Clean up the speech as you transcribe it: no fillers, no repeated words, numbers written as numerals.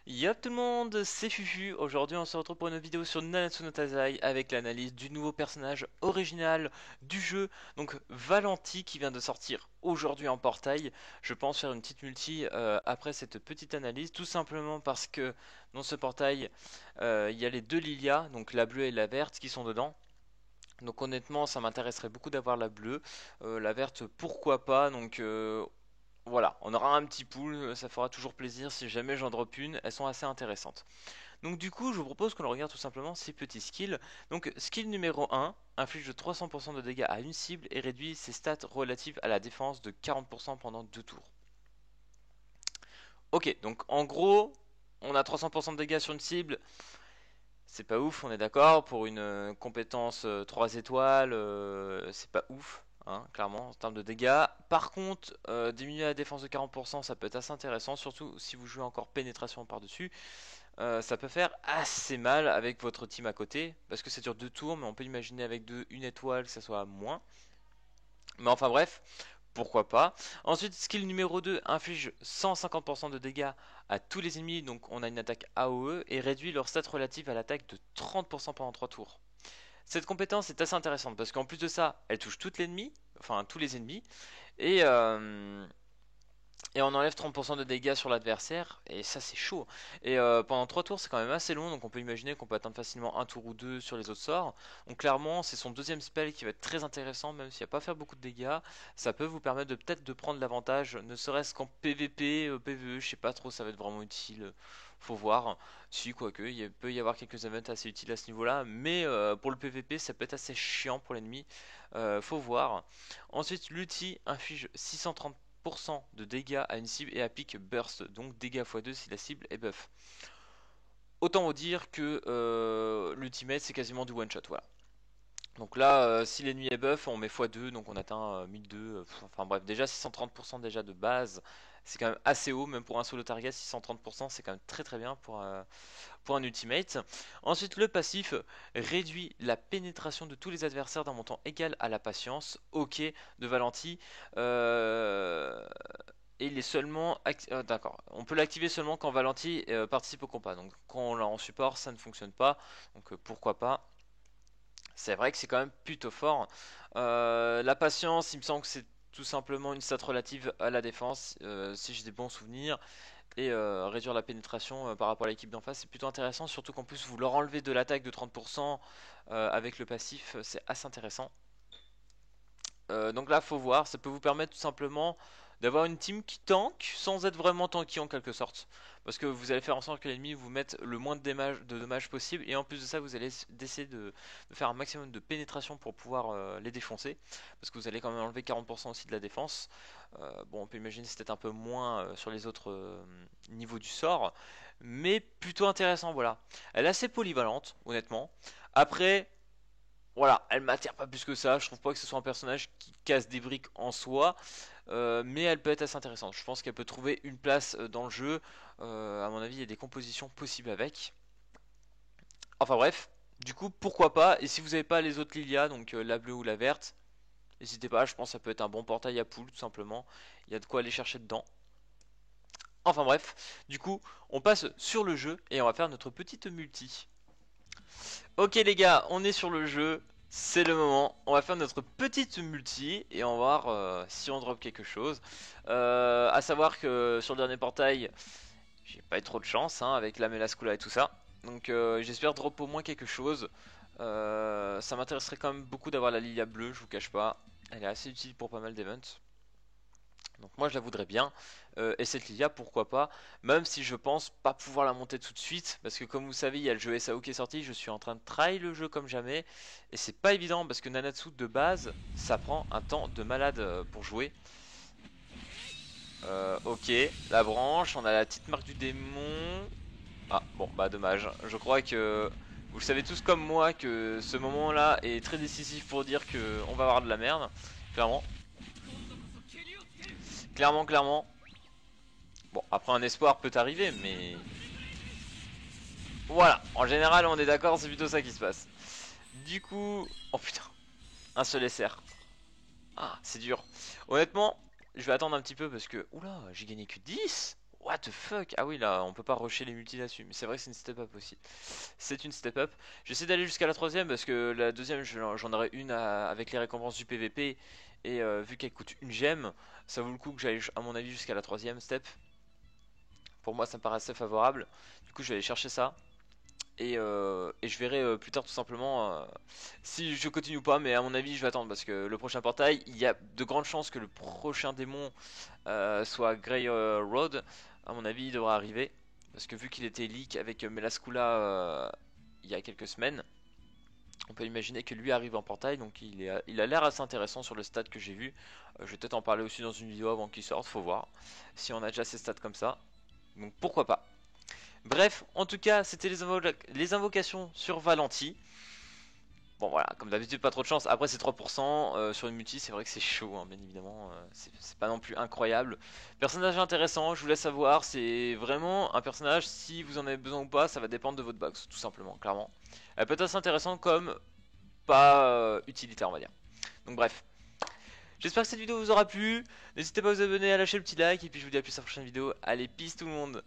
Yop tout le monde, c'est Fufu. Aujourd'hui on se retrouve pour une vidéo sur Nanatsu no Taizai avec l'analyse du nouveau personnage original du jeu, donc Valenti qui vient de sortir aujourd'hui en portail. Je pense faire une petite multi après cette petite analyse, tout simplement parce que dans ce portail il y a les deux Lilia, donc la bleue et la verte qui sont dedans. Donc honnêtement ça m'intéresserait beaucoup d'avoir la bleue, la verte pourquoi pas, donc voilà, on aura un petit pool, ça fera toujours plaisir si jamais j'en drop une, elles sont assez intéressantes. Donc du coup, je vous propose qu'on regarde tout simplement ces petits skills. Donc skill numéro 1, inflige de 300% de dégâts à une cible et réduit ses stats relatives à la défense de 40% pendant 2 tours. Ok, donc en gros, on a 300% de dégâts sur une cible, c'est pas ouf, on est d'accord, pour une compétence 3 étoiles, c'est pas ouf. Hein, clairement, en termes de dégâts. Par contre, diminuer la défense de 40%, ça peut être assez intéressant, surtout si vous jouez encore pénétration par-dessus. Ça peut faire assez mal avec votre team à côté, parce que ça dure 2 tours, mais on peut imaginer avec une étoile que ça soit moins. Mais enfin bref, pourquoi pas. Ensuite, skill numéro 2 inflige 150% de dégâts à tous les ennemis, donc on a une attaque AOE, et réduit leur stat relative à l'attaque de 30% pendant 3 tours. Cette compétence est assez intéressante, parce qu'en plus de ça, elle touche tout l'ennemi, enfin tous les ennemis, et, euh, et on enlève 30% de dégâts sur l'adversaire, et ça c'est chaud. Et pendant 3 tours c'est quand même assez long, donc on peut imaginer qu'on peut atteindre facilement un tour ou deux sur les autres sorts. Donc clairement c'est son deuxième spell qui va être très intéressant, même s'il va pas faire beaucoup de dégâts. Ça peut vous permettre de peut-être de prendre l'avantage, ne serait-ce qu'en PVP, PVE, je sais pas trop, ça va être vraiment utile. Faut voir. Si, quoique, il peut y avoir quelques events assez utiles à ce niveau-là, mais pour le PVP ça peut être assez chiant pour l'ennemi. Faut voir. Ensuite l'ulti inflige 630% de dégâts à une cible et applique burst, donc dégâts x2 si la cible est buff. Autant vous dire que l'ultimate c'est quasiment du one shot, voilà. Donc là, si l'ennemi est buff, on met x2, donc on atteint 1002. Enfin bref, déjà 630% déjà de base, c'est quand même assez haut, même pour un solo target, 630% c'est quand même très très bien pour un ultimate. Ensuite, le passif réduit la pénétration de tous les adversaires d'un montant égal à la patience, ok, de Valenti. Et il est seulement d'accord. On peut l'activer seulement quand Valenti participe au combat. Donc quand on l'a en support, ça ne fonctionne pas. Donc pourquoi pas. C'est vrai que c'est quand même plutôt fort. La patience, il me semble que c'est tout simplement une stat relative à la défense, si j'ai des bons souvenirs. Et réduire la pénétration par rapport à l'équipe d'en face, c'est plutôt intéressant. Surtout qu'en plus, vous leur enlevez de l'attaque de 30% avec le passif, c'est assez intéressant. Donc là, faut voir, ça peut vous permettre tout simplement d'avoir une team qui tank sans être vraiment tanky en quelque sorte. Parce que vous allez faire en sorte que l'ennemi vous mette le moins de dommages possible. Et en plus de ça, vous allez essayer de faire un maximum de pénétration pour pouvoir les défoncer. Parce que vous allez quand même enlever 40% aussi de la défense. Bon, on peut imaginer c'est peut-être un peu moins sur les autres niveaux du sort. Mais plutôt intéressant, voilà. Elle est assez polyvalente, honnêtement. Après, voilà, elle m'attire pas plus que ça. Je trouve pas que ce soit un personnage qui casse des briques en soi, mais elle peut être assez intéressante. Je pense qu'elle peut trouver une place dans le jeu. À mon avis, il y a des compositions possibles avec. Enfin bref, du coup, pourquoi pas. Et si vous n'avez pas les autres Lilia, donc la bleue ou la verte, n'hésitez pas. Je pense que ça peut être un bon portail à pool, tout simplement. Il y a de quoi aller chercher dedans. Enfin bref, du coup, on passe sur le jeu et on va faire notre petite multi. Ok les gars, on est sur le jeu, c'est le moment. On va faire notre petite multi et on va voir si on drop quelque chose. À savoir que sur le dernier portail, j'ai pas eu trop de chance hein, avec la Melascula et tout ça. Donc j'espère drop au moins quelque chose. Ça m'intéresserait quand même beaucoup d'avoir la Lilia bleue, je vous cache pas. Elle est assez utile pour pas mal d'events. Donc moi je la voudrais bien, et cette Lilia pourquoi pas, même si je pense pas pouvoir la monter tout de suite, parce que comme vous savez il y a le jeu SAO qui est sorti, je suis en train de try le jeu comme jamais, et c'est pas évident parce que Nanatsu de base, ça prend un temps de malade pour jouer. Ok, la branche, on a la petite marque du démon, ah bon bah dommage, je crois que vous le savez tous comme moi que ce moment là est très décisif pour dire que on va avoir de la merde, clairement, clairement. Bon, après un espoir peut arriver, mais voilà, en général on est d'accord, c'est plutôt ça qui se passe. Du coup, oh putain, un seul SR. Ah, c'est dur. Honnêtement, je vais attendre un petit peu parce que, oula, j'ai gagné que 10. What the fuck? Ah oui, là, on peut pas rusher les multis là-dessus. Mais c'est vrai que c'est une step up aussi. C'est une step up. J'essaie d'aller jusqu'à la troisième parce que la deuxième, j'en aurai une avec les récompenses du PVP. Et vu qu'elle coûte une gemme, ça vaut le coup que j'aille, à mon avis, jusqu'à la troisième step. Pour moi, ça me paraît assez favorable. Du coup, je vais aller chercher ça. Et je verrai plus tard tout simplement si je continue ou pas. Mais à mon avis, je vais attendre parce que le prochain portail, il y a de grandes chances que le prochain démon soit Grey Road. À mon avis, il devra arriver. Parce que vu qu'il était leak avec Melascula il y a quelques semaines, on peut imaginer que lui arrive en portail. Donc il a l'air assez intéressant sur le stat que j'ai vu. Je vais peut-être en parler aussi dans une vidéo avant qu'il sorte, faut voir. Si on a déjà ces stats comme ça. Donc pourquoi pas. Bref, en tout cas, c'était les invocations sur Valenti. Bon voilà, comme d'habitude, pas trop de chance. Après, c'est 3% sur une multi, c'est vrai que c'est chaud, hein, bien évidemment. C'est pas non plus incroyable. Personnage intéressant, je vous laisse savoir. C'est vraiment un personnage, si vous en avez besoin ou pas, ça va dépendre de votre box, tout simplement, clairement. Elle peut être assez intéressante comme pas utilitaire, on va dire. Donc bref. J'espère que cette vidéo vous aura plu. N'hésitez pas à vous abonner, à lâcher le petit like. Et puis je vous dis à plus à la prochaine vidéo. Allez, peace tout le monde.